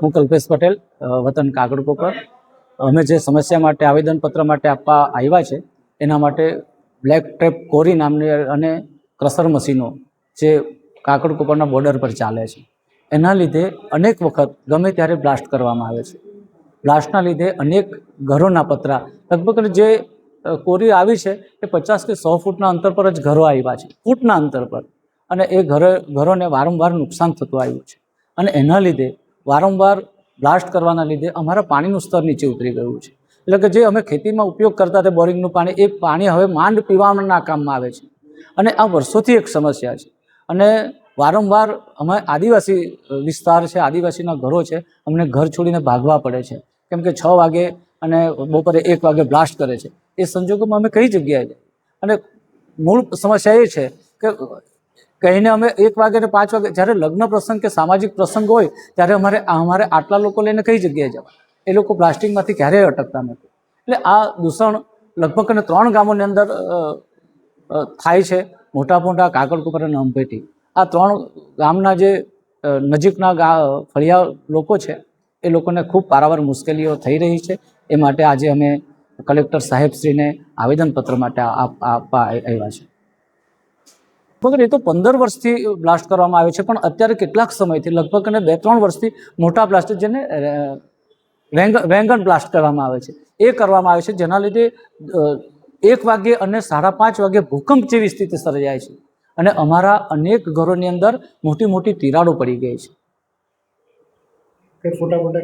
હું કલ્પેશ પટેલ, વતન કાકડકોપર. અમે જે સમસ્યા માટે આવેદનપત્ર માટે આપવા આવ્યા છે એના માટે બ્લેક ટ્રેપ કોરી નામની અને ક્રશર મશીનો જે કાકડકોપરના બોર્ડર પર ચાલે છે એના લીધે અનેક વખત ગમે ત્યારે બ્લાસ્ટ કરવામાં આવે છે. બ્લાસ્ટના લીધે અનેક ઘરોના પતરા, લગભગ જે કોરી આવી છે એ 50 કે 100 ફૂટના અંતર પર જ ઘરો આવ્યા છે, ફૂટના અંતર પર, અને એ ઘરોને વારંવાર નુકસાન થતું આવ્યું છે. અને એના લીધે વારંવાર બ્લાસ્ટ કરવાના લીધે અમારા પાણીનું સ્તર નીચે ઉતરી ગયું છે. એટલે કે જે અમે ખેતીમાં ઉપયોગ કરતા હતા બોરિંગનું પાણી, એ પાણી હવે માંડ પીવાના કામમાં આવે છે. અને આ વર્ષોથી એક સમસ્યા છે. અને વારંવાર અમે આદિવાસી વિસ્તાર છે, આદિવાસીના ઘરો છે, અમને ઘર છોડીને ભાગવા પડે છે, કેમ કે 6 વાગે અને બપોરે 1 વાગે બ્લાસ્ટ કરે છે. એ સંજોગોમાં અમે કઈ જગ્યાએ જાય? અને મૂળ સમસ્યા એ છે કે કહીને અમે 1 વાગે ને 5 વાગે, જ્યારે લગ્ન પ્રસંગ કે સામાજિક પ્રસંગ હોય ત્યારે અમારે આટલા લોકો લઈને કઈ જગ્યાએ જવા? એ લોકો પ્લાસ્ટિકમાંથી ક્યારેય અટકતા નથી. એટલે આ દૂષણ લગભગ 3 ગામોની અંદર થાય છે, મોટા કાકડકોપર અને અંભેટી. આ 3 ગામના જે નજીકના ફળિયા લોકો છે એ લોકોને ખૂબ પારાવાર મુશ્કેલીઓ થઈ રહી છે. એ માટે આજે અમે કલેક્ટર સાહેબશ્રીને આવેદનપત્ર માટે આપવા આવ્યા છે. મગર એ તો 15 વર્ષથી બ્લાસ્ટ કરવામાં આવે છે, પણ અત્યારે કેટલાક સમયથી લગભગ 2-3 વર્ષથી મોટા બ્લાસ્ટ, જેને વેંગણ બ્લાસ્ટ કરવામાં આવે છે, એ કરવામાં આવે છે, જેના લીધે 1 વાગે અને 5:30 વાગે ભૂકંપ જેવી સ્થિતિ સર્જાય છે. અને અમારા અનેક ઘરોની અંદર મોટી તિરાડો પડી ગઈ છે.